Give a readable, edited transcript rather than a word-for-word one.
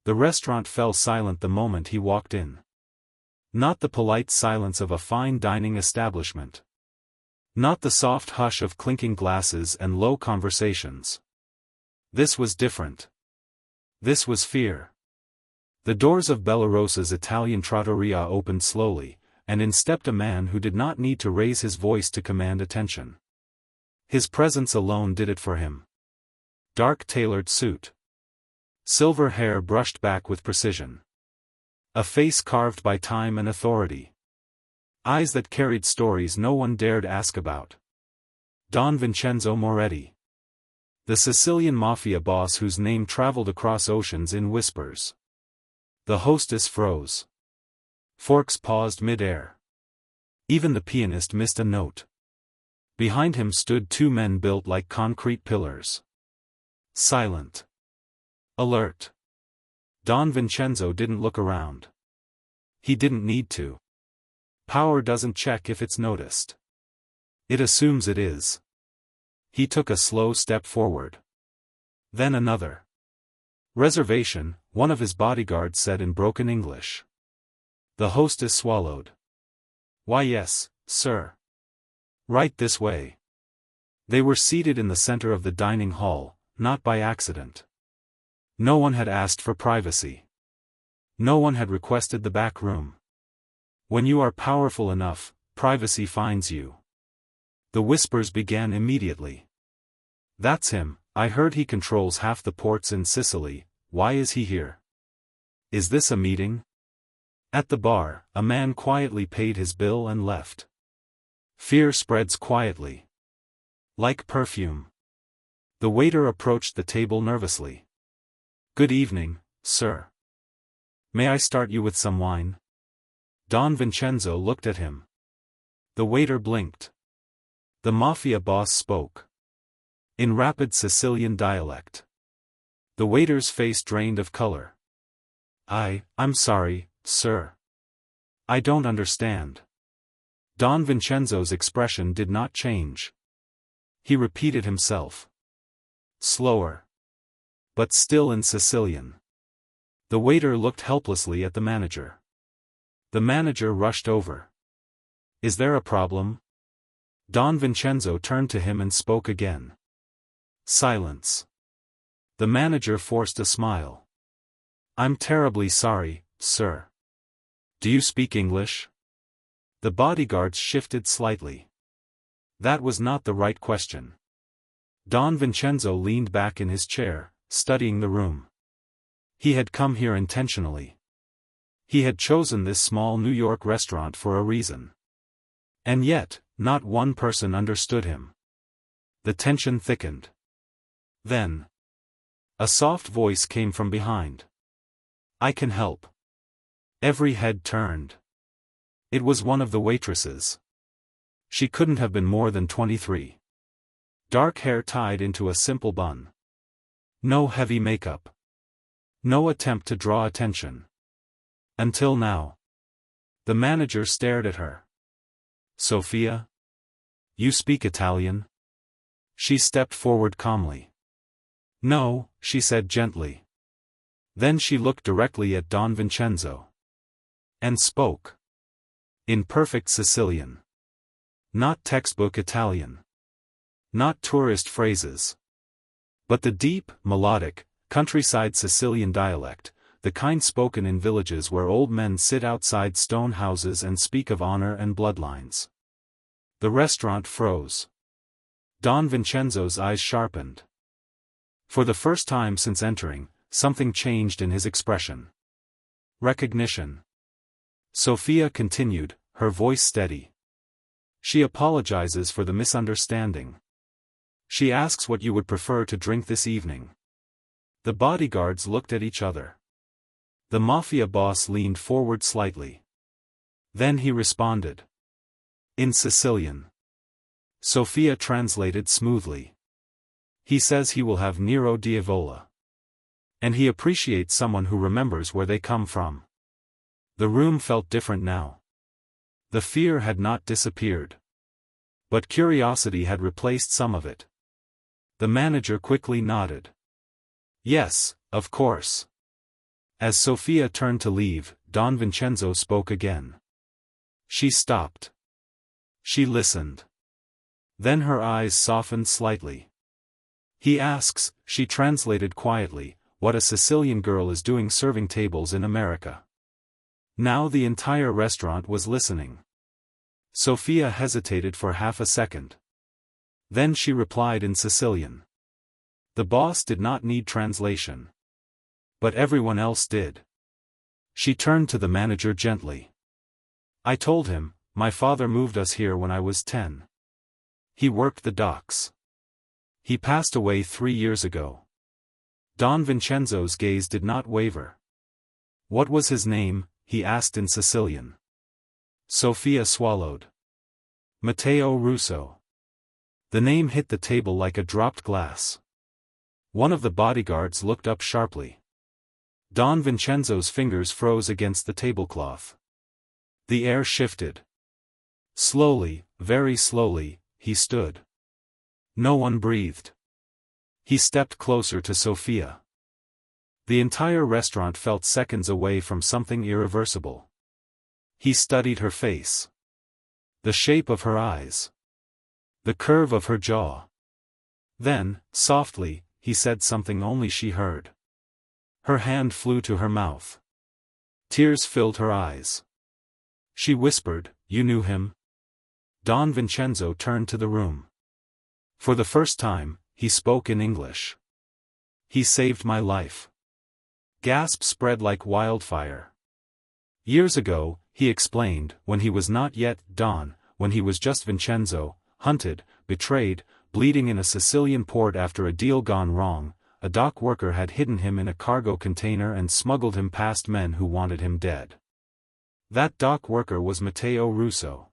The restaurant fell silent the moment he walked in. Not the polite silence of a fine dining establishment. Not the soft hush of clinking glasses and low conversations. This was different. This was fear. The doors of Bellarosa's Italian trattoria opened slowly, and in stepped a man who did not need to raise his voice to command attention. His presence alone did it for him. Dark tailored suit. Silver hair brushed back with precision. A face carved by time and authority. Eyes that carried stories no one dared ask about. Don Vincenzo Moretti. The Sicilian Mafia boss whose name traveled across oceans in whispers. The hostess froze. Forks paused mid-air. Even the pianist missed a note. Behind him stood two men built like concrete pillars. Silent. Alert. Don Vincenzo didn't look around. He didn't need to. Power doesn't check if it's noticed. It assumes it is. He took a slow step forward. Then another. Reservation, one of his bodyguards said in broken English. The hostess swallowed. Why yes, sir. Right this way. They were seated in the center of the dining hall, not by accident. No one had asked for privacy. No one had requested the back room. When you are powerful enough, privacy finds you. The whispers began immediately. That's him, I heard he controls half the ports in Sicily, why is he here? Is this a meeting? At the bar, a man quietly paid his bill and left. Fear spreads quietly. Like perfume. The waiter approached the table nervously. Good evening, sir. May I start you with some wine? Don Vincenzo looked at him. The waiter blinked. The Mafia boss spoke. In rapid Sicilian dialect. The waiter's face drained of color. I'm sorry, sir. I don't understand. Don Vincenzo's expression did not change. He repeated himself. Slower. But still in Sicilian. The waiter looked helplessly at the manager. The manager rushed over. Is there a problem? Don Vincenzo turned to him and spoke again. Silence. The manager forced a smile. I'm terribly sorry, sir. Do you speak English? The bodyguards shifted slightly. That was not the right question. Don Vincenzo leaned back in his chair, studying the room. He had come here intentionally. He had chosen this small New York restaurant for a reason. And yet, not one person understood him. The tension thickened. Then. A soft voice came from behind. I can help. Every head turned. It was one of the waitresses. She couldn't have been more than 23. Dark hair tied into a simple bun. No heavy makeup. No attempt to draw attention. Until now. The manager stared at her. Sofia? You speak Italian? She stepped forward calmly. No, she said gently. Then she looked directly at Don Vincenzo. And spoke. In perfect Sicilian. Not textbook Italian. Not tourist phrases. But the deep, melodic, countryside Sicilian dialect, the kind spoken in villages where old men sit outside stone houses and speak of honor and bloodlines. The restaurant froze. Don Vincenzo's eyes sharpened. For the first time since entering, something changed in his expression. Recognition. Sofia continued, her voice steady. She apologizes for the misunderstanding. She asks what you would prefer to drink this evening. The bodyguards looked at each other. The Mafia boss leaned forward slightly. Then he responded. In Sicilian. Sofia translated smoothly. He says he will have Nero Diavola. And he appreciates someone who remembers where they come from. The room felt different now. The fear had not disappeared. But curiosity had replaced some of it. The manager quickly nodded. Yes, of course. As Sofia turned to leave, Don Vincenzo spoke again. She stopped. She listened. Then her eyes softened slightly. He asks, she translated quietly, what a Sicilian girl is doing serving tables in America. Now the entire restaurant was listening. Sofia hesitated for half a second. Then she replied in Sicilian. The boss did not need translation. But everyone else did. She turned to the manager gently. I told him, my father moved us here when I was 10. He worked the docks. He passed away 3 years ago. Don Vincenzo's gaze did not waver. What was his name? He asked in Sicilian. Sofia swallowed. Matteo Russo. The name hit the table like a dropped glass. One of the bodyguards looked up sharply. Don Vincenzo's fingers froze against the tablecloth. The air shifted. Slowly, very slowly, he stood. No one breathed. He stepped closer to Sofia. The entire restaurant felt seconds away from something irreversible. He studied her face. The shape of her eyes. The curve of her jaw. Then, softly, he said something only she heard. Her hand flew to her mouth. Tears filled her eyes. She whispered, "You knew him?" Don Vincenzo turned to the room. For the first time, he spoke in English. He saved my life. Gasps spread like wildfire. Years ago, he explained, when he was not yet Don, when he was just Vincenzo, hunted, betrayed, bleeding in a Sicilian port after a deal gone wrong, a dock worker had hidden him in a cargo container and smuggled him past men who wanted him dead. That dock worker was Matteo Russo.